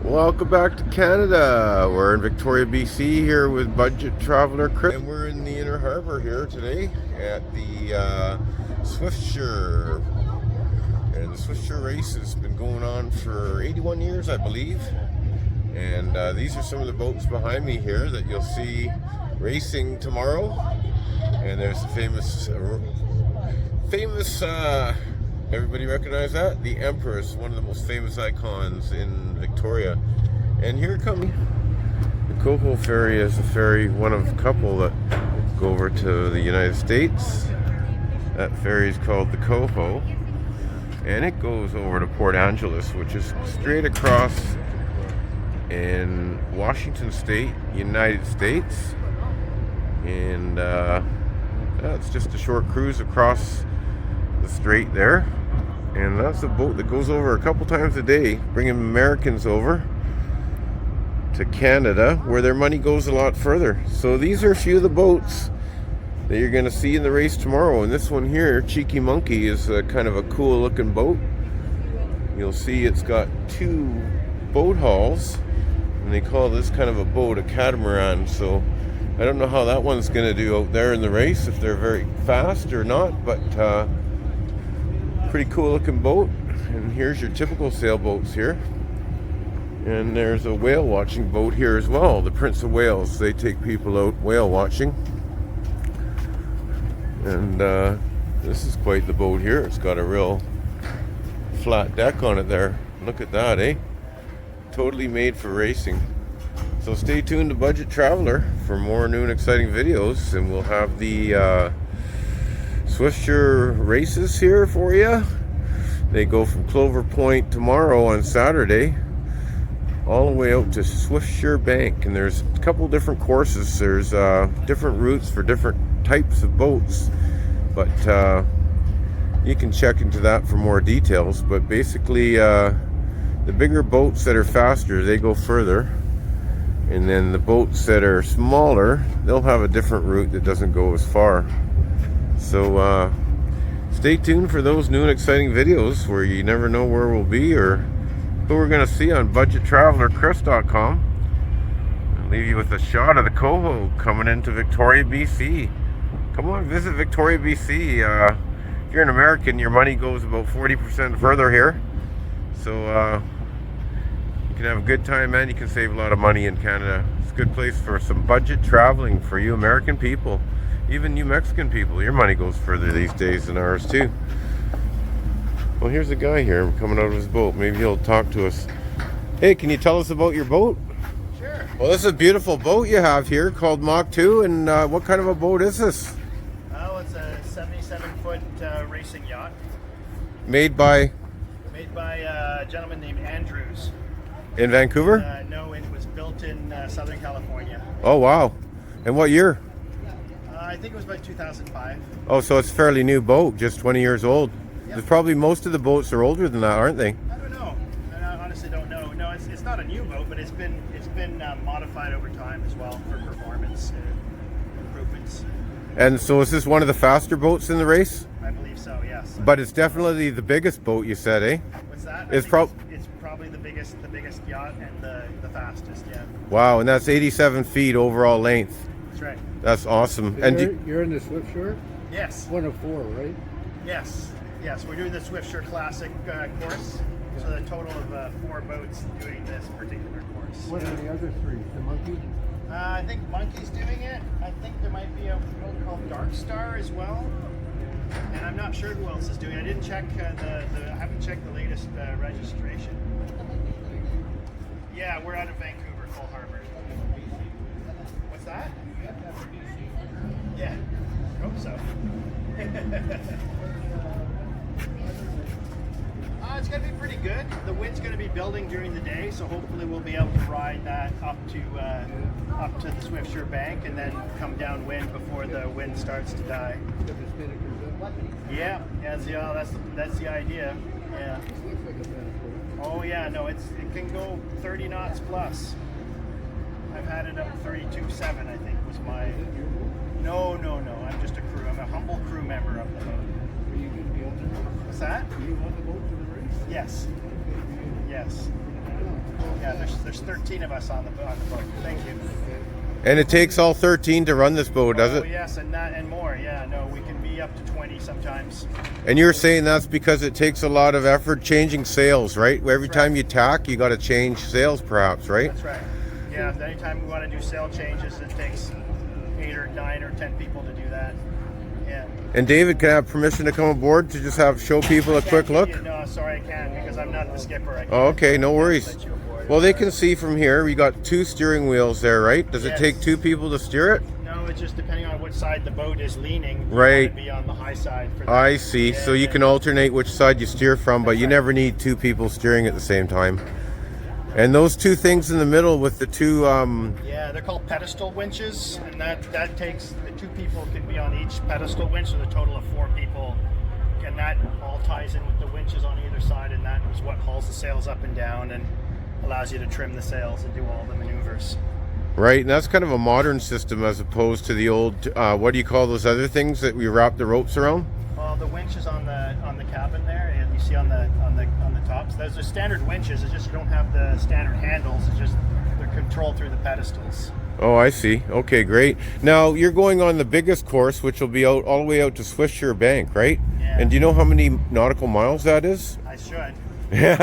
Welcome back to Canada. We're in Victoria, BC here with Budget Traveler Chris. And we're in the Inner Harbor here today at the Swiftsure. And the Swiftsure race has been going on for 81 years, I believe. And these are some of the boats behind me here that you'll see racing tomorrow. And there's the famous everybody recognize that? The Empress, one of the most famous icons in Victoria. And here comes the Coho ferry is a ferry, one of a couple that go over to the United States. That ferry is called the Coho. And it goes over to Port Angeles, which is straight across in Washington State, United States. And it's just a short cruise across the strait there. And that's a boat that goes over a couple times a day, bringing Americans over to Canada, where their money goes a lot further. So these are a few of the boats that you're going to see in the race tomorrow. And this one here, Cheeky Monkey, is a kind of a cool looking boat. You'll see it's got two boat hulls, and they call this kind of a boat a catamaran. So I don't know how that one's going to do out there in the race, if they're very fast or not, but pretty cool looking boat. And here's your typical sailboats here. And there's a whale watching boat here as well, the Prince of Wales. They take people out whale watching. And this is quite the boat here. It's got a real flat deck on it there. Look at that, eh? Totally made for racing. So stay tuned to Budget Traveler for more new and exciting videos, and we'll have the Swiftsure races here for you. They go from Clover Point tomorrow on Saturday all the way out to Swiftsure Bank, and there's a couple different courses. There's different routes for different types of boats, but you can check into that for more details. But basically the bigger boats that are faster, they go further, and then the boats that are smaller, they'll have a different route that doesn't go as far. So stay tuned for those new and exciting videos where you never know where we'll be or who we're going to see on budgettravelerchris.com. I'll leave you with a shot of the Coho coming into Victoria, BC. Come on, visit Victoria, BC. If you're an American, your money goes about 40% further here. So you can have a good time and you can save a lot of money in Canada. It's a good place for some budget traveling for you American people. Even you Mexican people, your money goes further these days than ours too. Well, here's a guy here coming out of his boat. Maybe he'll talk to us. Hey, can you tell us about your boat? Sure. Well, this is a beautiful boat you have here called Mach 2, and what kind of a boat is this? Oh, it's a 77-foot racing yacht. Made by? Made by a gentleman named Andrews. In Vancouver? No, it was built in Southern California. Oh, wow. And what year? I think it was about 2005. Oh, so it's a fairly new boat, just 20 years old. Yep. There's probably most of the boats are older than that, aren't they? I don't know. I honestly don't know. No, it's not a new boat, but it's been modified over time as well for performance improvements. And so is this one of the faster boats in the race? I believe so, yes. But it's definitely the biggest boat, you said, eh? What's that? It's probably the biggest yacht and the fastest, yeah. Wow, and that's 87 feet overall length. That's right. That's awesome. You're in the Swiftsure? Yes. One of four, right? Yes. We're doing the Swiftsure Classic course. So the total of 4 boats doing this particular course. What are the other three? The Monkey? I think Monkey's doing it. I think there might be a boat called Dark Star as well. And I'm not sure who else is doing it. I didn't check I haven't checked the latest registration. Yeah, we're out of Vancouver, Cole Harbor. What's that? Yeah, hope so. It's going to be pretty good. The wind's going to be building during the day, so hopefully we'll be able to ride that up to the Swiftsure Bank and then come downwind before the wind starts to die. Yeah, that's the idea. Yeah. Oh yeah, no, it can go 30 knots plus. I've had it up 32.7, I think was my. No. I'm just a crew. I'm a humble crew member of the boat. What's that? You want to go to the race? Yes. Yeah, there's 13 of us on the boat. Thank you. And it takes all 13 to run this boat, does Oh it? yes, and that and more. Yeah, no, we can be up to 20 sometimes. And you're saying that's because it takes a lot of effort changing sails, right? Every That's time right. you tack, you got to change sails, perhaps, right? That's right. Yeah, anytime we want to do sail changes, it takes 8 or 9 or 10 people to do that. Yeah. And David, can I have permission to come aboard to just show people a quick look? No, sorry, I can't because I'm not the skipper. I can't, Oh, okay, no worries. let you aboard. Well, they can see from here. We got 2 steering wheels there, right? Does it Yes. take 2 people to steer it? No, it's just depending on which side the boat is leaning. You Right. want to be on the high side for that. I see. So you can alternate which side you steer from, but you never need 2 people steering at the same time. And those 2 things in the middle with the 2 Yeah, they're called pedestal winches, and that takes the 2 people can be on each pedestal winch, so the total of 4 people. And that all ties in with the winches on either side, and that is what hauls the sails up and down and allows you to trim the sails and do all the maneuvers. right, and that's kind of a modern system as opposed to the old what do you call those other things that we wrap the ropes around? Well, the winch is on the cabin there, and you see on the tops. Those are standard winches. It's just you don't have the standard handles. It's just they're controlled through the pedestals. Oh, I see. Okay, great. Now you're going on the biggest course, which will be out all the way out to Swiftsure Bank, right? Yeah. And do you know how many nautical miles that is? I should. and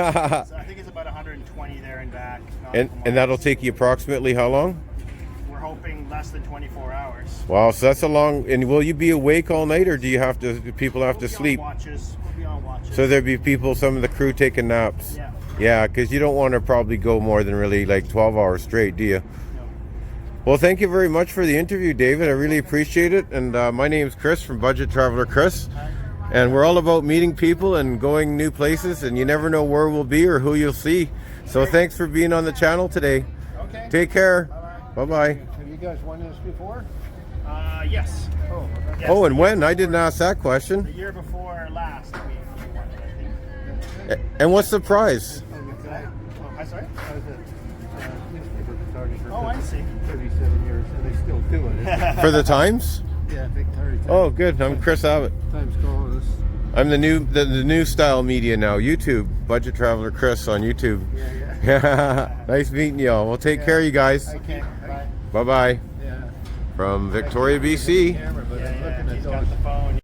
So I think it's about 120 there and back. and that'll take you approximately how long? We're hoping less than 24 hours. Wow, so that's a long. And will you be awake all night, or do people have to We'll be sleep? on watches. We'll be on watches. So there'd be people, some of the crew taking naps. Yeah. Yeah, because you don't want to probably go more than really like 12 hours straight, do you? No. Well, thank you very much for the interview, David. I really appreciate it. And my name's Chris from Budget Traveler Chris. And we're all about meeting people and going new places, and you never know where we'll be or who you'll see. So thanks for being on the channel today. Okay. Take care. Bye-bye. Have you guys won this before? Yes. Oh, okay. Yes, Oh, and when? I didn't ask that the question. year before last, we won it, I think. And what's the prize? And the guy, I'm sorry? I was a newspaper photographer Oh, I see. 37 years, and they still do it. For the Times? Yeah, Victoria. Oh, good. I'm Chris Abbott. Times calling us. I'm the new style media now. YouTube, Budget Traveler Chris on YouTube. Yeah. Nice meeting y'all. Well, take care, you guys. I can't. Bye. Bye bye. Yeah. From Victoria, BC. Camera, but I'm Yeah, looking at he's those. got the phone.